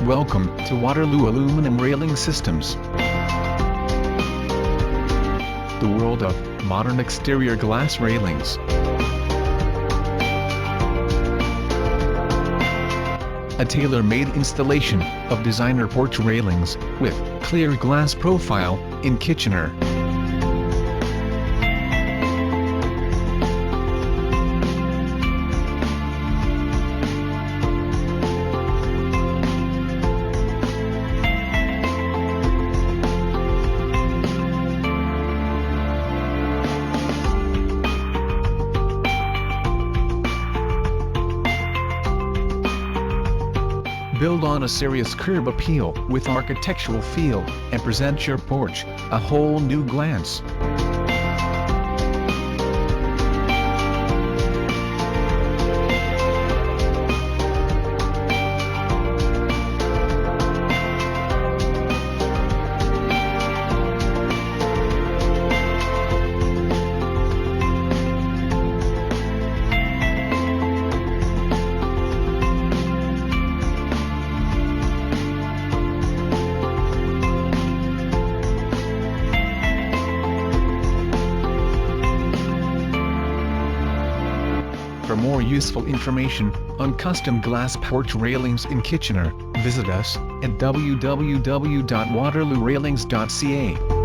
Welcome to Waterloo Aluminum Railing Systems. The world of modern exterior glass railings. A tailor-made installation of designer porch railings with clear glass profile in Kitchener. Build on a serious curb appeal with architectural feel, and present your porch a whole new glance. For more useful information on custom glass porch railings in Kitchener, visit us at www.waterloorailings.ca.